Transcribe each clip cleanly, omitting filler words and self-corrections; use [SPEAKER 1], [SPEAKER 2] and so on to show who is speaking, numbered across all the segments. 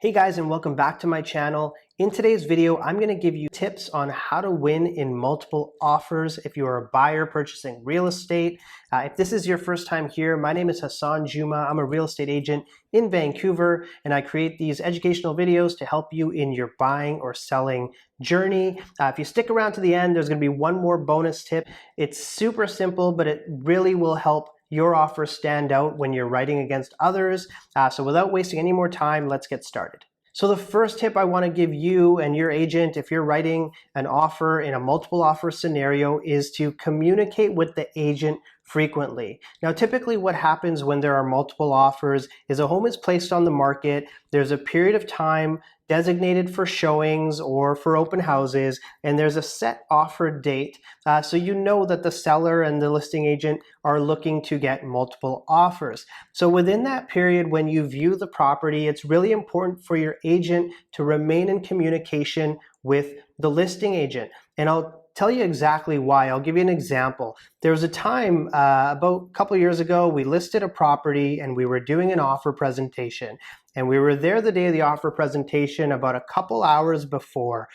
[SPEAKER 1] Hey guys, and welcome back to my channel. In today's video, I'm going to give you tips on how to win in multiple offers if you are a buyer purchasing real estate. If this is your first time here, my name is Hasan Juma. I'm a real estate agent in Vancouver, and I create these educational videos to help you in your buying or selling journey. If you stick around to the end, there's going to be one more bonus tip. It's super simple, but it really will help your offer stand out when you're writing against others. So without wasting any more time, let's get started. So the first tip I want to give you and your agent, if you're writing an offer in a multiple offer scenario, is to communicate with the agent frequently. Now, typically what happens when there are multiple offers is a home is placed on the market. There's a period of time designated for showings or for open houses, and there's a set offer date. So you know that the seller and the listing agent are looking to get multiple offers. So within that period, when you view the property, it's really important for your agent to remain in communication with the listing agent. And I'll tell you exactly why. I'll give you an example. There was a time about a couple of years ago, we listed a property and we were doing an offer presentation. And we were there the day of the offer presentation about a couple hours before.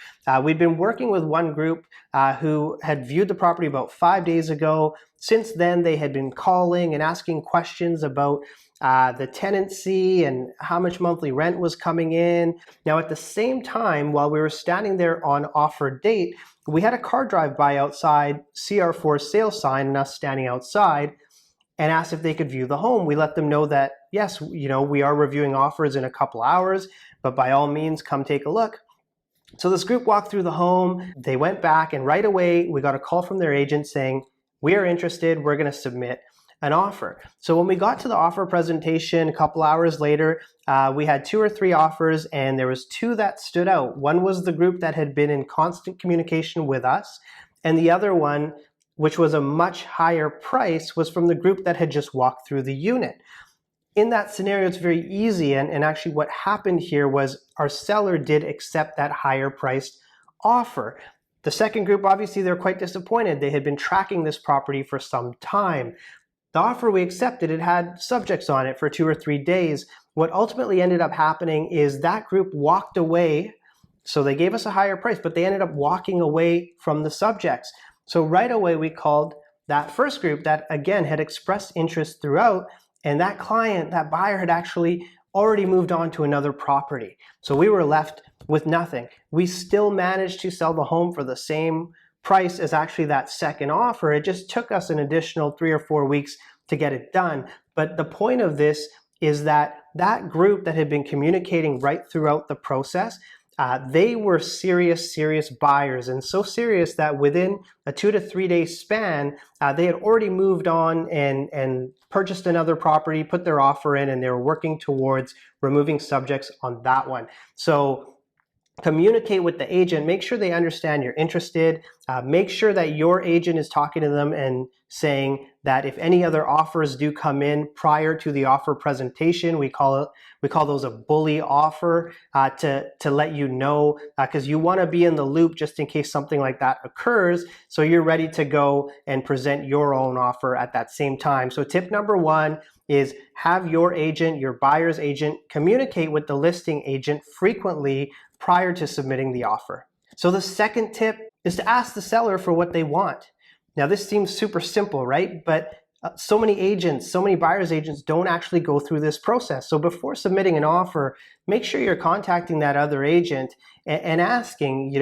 [SPEAKER 1] We'd been working with one group who had viewed the property about 5 days ago. Since then, they had been calling and asking questions about the tenancy and how much monthly rent was coming in. Now, at the same time, while we were standing there on offer date, we had a car drive by outside, see our for sale sign and us standing outside, and asked if they could view the home. We let them know that, yes, we are reviewing offers in a couple hours, but by all means, come take a look. So this group walked through the home, they went back, and right away, we got a call from their agent saying, we are interested, we're gonna submit an offer. So when we got to the offer presentation a couple hours later, we had 2 or 3 offers, and there was 2 that stood out. One was the group that had been in constant communication with us, and the other one, which was a much higher price, was from the group that had just walked through the unit. In that scenario, it's very easy, and actually what happened here was our seller did accept that higher priced offer. The second group, obviously, they're quite disappointed. They had been tracking this property for some time. The offer we accepted, it had subjects on it for 2 or 3 days. What ultimately ended up happening is that group walked away. So they gave us a higher price, but they ended up walking away from the subjects. So right away, we called that first group that, again, had expressed interest throughout, and that client, that buyer, had actually already moved on to another property. So we were left with nothing. We still managed to sell the home for the same price as actually that second offer. It just took us an additional 3 or 4 weeks to get it done. But the point of this is that that group that had been communicating right throughout the process, they were serious buyers, and so serious that within a 2 to 3 day span, they had already moved on and purchased another property, put their offer in, and they were working towards removing subjects on that one. So communicate with the agent, make sure they understand you're interested, make sure that your agent is talking to them and saying that if any other offers do come in prior to the offer presentation, we call those a bully offer, to let you know, because you want to be in the loop just in case something like that occurs, so you're ready to go and present your own offer at that same time. So tip number 1 is have your agent, your buyer's agent, communicate with the listing agent frequently prior to submitting the offer. So the second tip is to ask the seller for what they want. Now this seems super simple, right? But so many agents, so many buyer's agents don't actually go through this process. So before submitting an offer, make sure you're contacting that other agent and asking,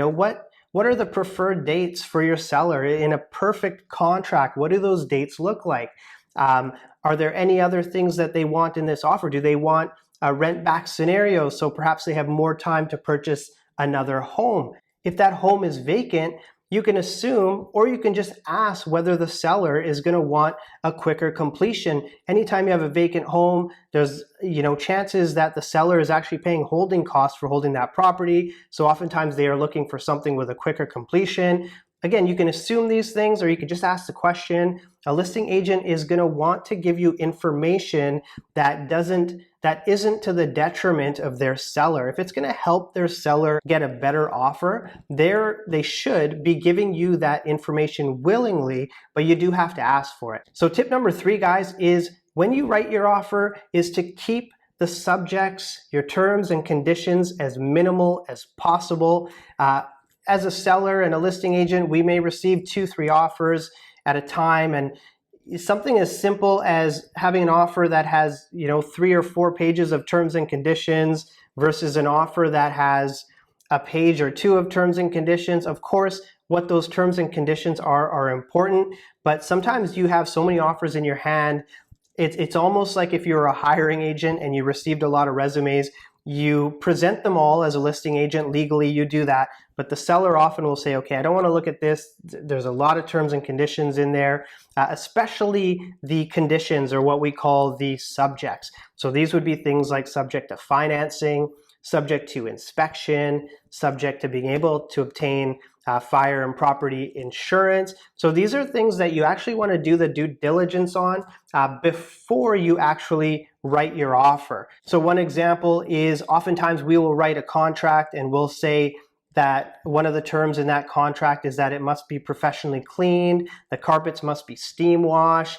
[SPEAKER 1] what are the preferred dates for your seller in a perfect contract? What do those dates look like? Are there any other things that they want in this offer? Do they want a rent back scenario, so perhaps they have more time to purchase another home? If that home is vacant, you can assume, or you can just ask whether the seller is going to want a quicker completion. Anytime you have a vacant home, there's chances that the seller is actually paying holding costs for holding that property. So oftentimes they are looking for something with a quicker completion. Again, you can assume these things, or you could just ask the question. A listing agent is going to want to give you information that isn't to the detriment of their seller. If it's going to help their seller get a better offer, they should be giving you that information willingly, but you do have to ask for it. So tip number 3, guys, is when you write your offer is to keep the subjects, your terms and conditions as minimal as possible. As a seller and a listing agent, we may receive 2-3 offers at a time, and something as simple as having an offer that has 3 or 4 pages of terms and conditions versus an offer that has a page or 2 of terms and conditions. Of course, what those terms and conditions are important, but sometimes you have so many offers in your hand. It's almost like if you're a hiring agent and you received a lot of resumes, you present them all as a listing agent. Legally, you do that, but the seller often will say, okay, I don't want to look at this. There's a lot of terms and conditions in there, especially the conditions, or what we call the subjects. So these would be things like subject to financing, subject to inspection, subject to being able to obtain fire and property insurance. So these are things that you actually want to do the due diligence on before you actually write your offer. So one example is oftentimes we will write a contract and we'll say that one of the terms in that contract is that it must be professionally cleaned, the carpets must be steam washed.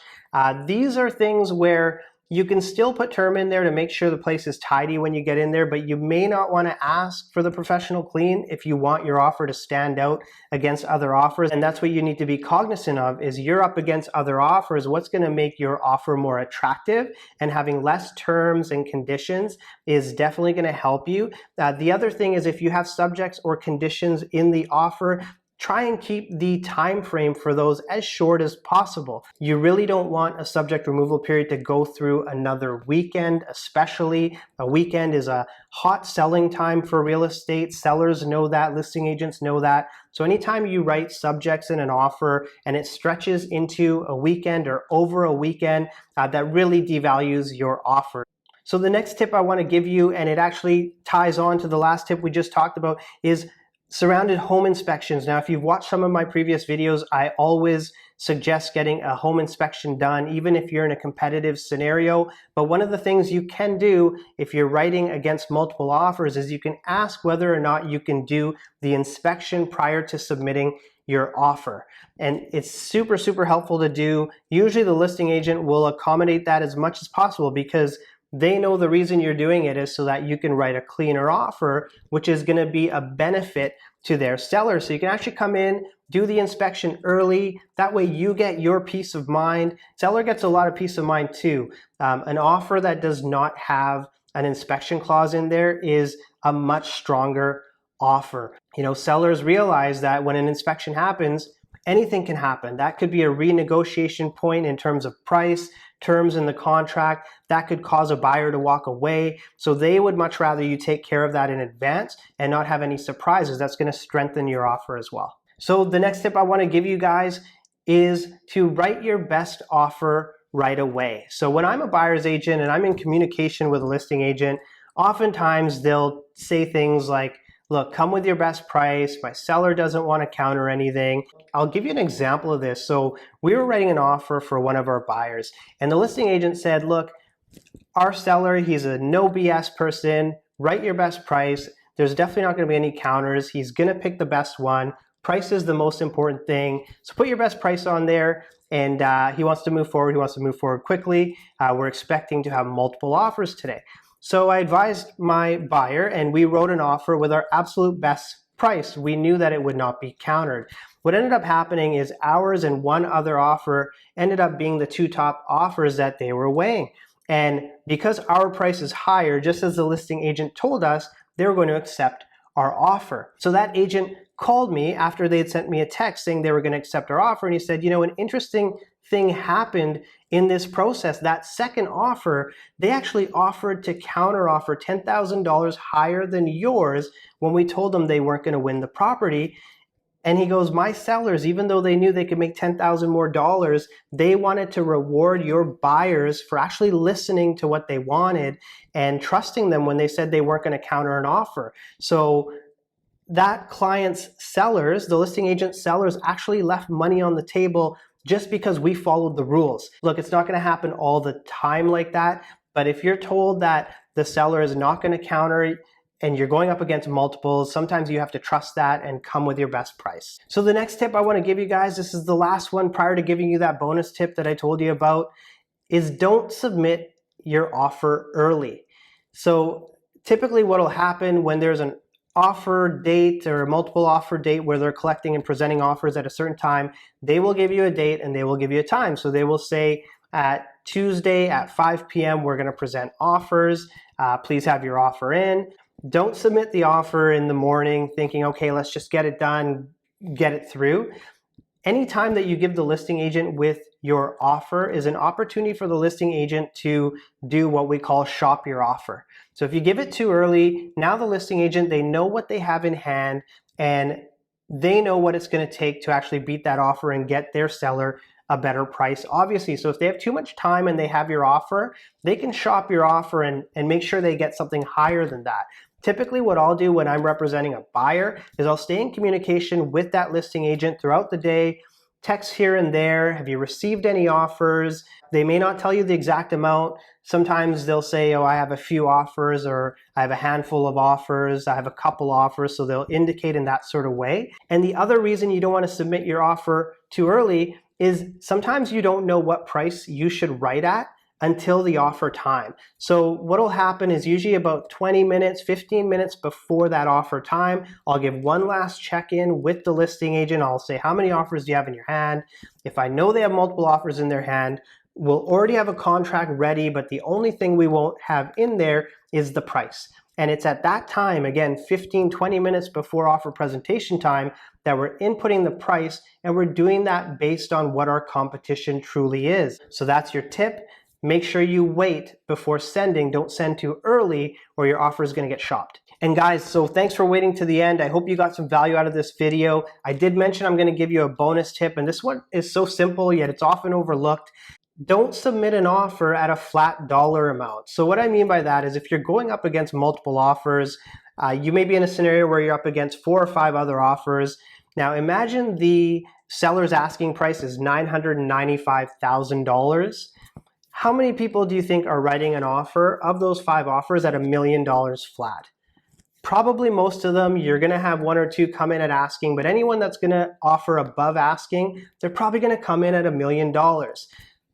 [SPEAKER 1] These are things where you can still put term in there to make sure the place is tidy when you get in there, but you may not want to ask for the professional clean if you want your offer to stand out against other offers. And that's what you need to be cognizant of, is you're up against other offers. What's going to make your offer more attractive, and having less terms and conditions is definitely going to help you. The other thing is, if you have subjects or conditions in the offer, try and keep the time frame for those as short as possible. You really don't want a subject removal period to go through another weekend, especially. A weekend is a hot selling time for real estate. Sellers know that, listing agents know that. So anytime you write subjects in an offer and it stretches into a weekend or over a weekend, that really devalues your offer. So the next tip I want to give you, and it actually ties on to the last tip we just talked about, is surrounded home inspections. Now, if you've watched some of my previous videos, I always suggest getting a home inspection done, even if you're in a competitive scenario. But one of the things you can do if you're writing against multiple offers is you can ask whether or not you can do the inspection prior to submitting your offer. And it's super, super helpful to do. Usually the listing agent will accommodate that as much as possible, because they know the reason you're doing it is so that you can write a cleaner offer, which is going to be a benefit to their seller. So you can actually come in, do the inspection early. That way you get your peace of mind. Seller gets a lot of peace of mind too. An offer that does not have an inspection clause in there is a much stronger offer. Sellers realize that when an inspection happens, anything can happen. That could be a renegotiation point in terms of price, terms in the contract. That could cause a buyer to walk away. So they would much rather you take care of that in advance and not have any surprises. That's going to strengthen your offer as well. So the next tip I want to give you guys is to write your best offer right away. So when I'm a buyer's agent and I'm in communication with a listing agent, oftentimes they'll say things like, look, come with your best price. My seller doesn't want to counter anything. I'll give you an example of this. So we were writing an offer for one of our buyers, and the listing agent said, look, our seller, he's a no BS person. Write your best price. There's definitely not going to be any counters. He's going to pick the best one. Price is the most important thing. So put your best price on there. And he wants to move forward. He wants to move forward quickly. We're expecting to have multiple offers today. So I advised my buyer and we wrote an offer with our absolute best price. We knew that it would not be countered. What ended up happening is ours and one other offer ended up being the 2 top offers that they were weighing. And because our price is higher, just as the listing agent told us, they were going to accept our offer. So that agent called me after they had sent me a text saying they were going to accept our offer. And he said, an interesting thing happened in this process. That second offer, they actually offered to counter offer $10,000 higher than yours when we told them they weren't going to win the property. And he goes, my sellers, even though they knew they could make $10,000 more dollars, they wanted to reward your buyers for actually listening to what they wanted and trusting them when they said they weren't going to counter an offer. So that client's sellers, the listing agent sellers, actually left money on the table just because we followed the rules. Look, it's not going to happen all the time like that, but if you're told that the seller is not going to counter and you're going up against multiples, sometimes you have to trust that and come with your best price. So the next tip I want to give you guys, this is the last one prior to giving you that bonus tip that I told you about, is don't submit your offer early. So typically what will happen when there's an offer date or a multiple offer date where they're collecting and presenting offers at a certain time, they will give you a date and they will give you a time. So they will say at Tuesday at 5 p.m. we're going to present offers. Please have your offer in. Don't submit the offer in the morning thinking, okay, let's just get it done, get it through. Anytime that you give the listing agent with your offer is an opportunity for the listing agent to do what we call shop your offer. So if you give it too early, now the listing agent, they know what they have in hand and they know what it's going to take to actually beat that offer and get their seller a better price, obviously. So if they have too much time and they have your offer, they can shop your offer and make sure they get something higher than that. Typically what I'll do when I'm representing a buyer is I'll stay in communication with that listing agent throughout the day, text here and there. Have you received any offers? They may not tell you the exact amount. Sometimes they'll say, oh, I have a few offers, or I have a handful of offers, I have a couple offers, so they'll indicate in that sort of way. And the other reason you don't want to submit your offer too early is sometimes you don't know what price you should write at until the offer time. So what will happen is usually about 20 minutes, 15 minutes before that offer time, I'll give one last check-in with the listing agent. I'll say, how many offers do you have in your hand? If I know they have multiple offers in their hand, we'll already have a contract ready, but the only thing we won't have in there is the price. And it's at that time, again, 15, 20 minutes before offer presentation time, that we're inputting the price, and we're doing that based on what our competition truly is. So that's your tip. Make sure you wait before sending. Don't send too early or your offer is going to get shopped. And guys, so thanks for waiting to the end. I hope you got some value out of this video. I did mention I'm going to give you a bonus tip, and this one is so simple, yet it's often overlooked. Don't submit an offer at a flat dollar amount. So what I mean by that is if you're going up against multiple offers, you may be in a scenario where you're up against 4 or 5 other offers. Now imagine the seller's asking price is $995,000. How many people do you think are writing an offer of those 5 offers at $1 million flat? Probably most of them. You're going to have 1 or 2 come in at asking, but anyone that's going to offer above asking, they're probably going to come in at $1 million.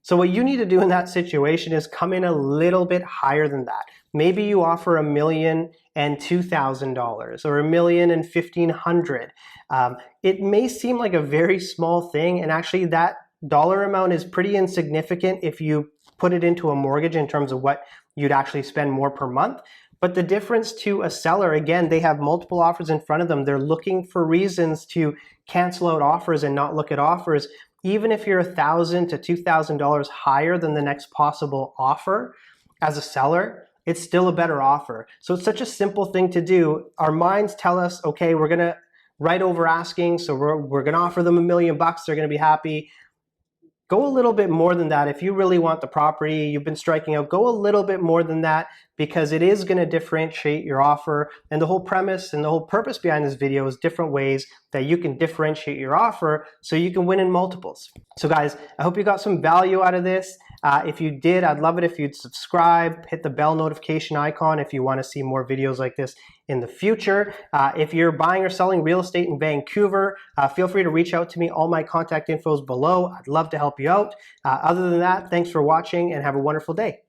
[SPEAKER 1] So what you need to do in that situation is come in a little bit higher than that. Maybe you offer $1,002,000 or $1,015,000. It may seem like a very small thing, and actually that dollar amount is pretty insignificant if you put it into a mortgage in terms of what you'd actually spend more per month. But the difference to a seller, again, they have multiple offers in front of them. They're looking for reasons to cancel out offers and not look at offers. Even if you're $1,000 to $2,000 higher than the next possible offer as a seller, it's still a better offer. So it's such a simple thing to do. Our minds tell us, okay, we're gonna write over asking, so we're gonna offer them $1 million, they're gonna be happy. Go a little bit more than that. If you really want the property, you've been striking out, go a little bit more than that, because it is going to differentiate your offer. And the whole premise and the whole purpose behind this video is different ways that you can differentiate your offer so you can win in multiples. So guys, I hope you got some value out of this. If you did, I'd love it if you'd subscribe, hit the bell notification icon if you want to see more videos like this in the future. If you're buying or selling real estate in Vancouver, feel free to reach out to me. All my contact info is below. I'd love to help you out. Other than that, thanks for watching and have a wonderful day.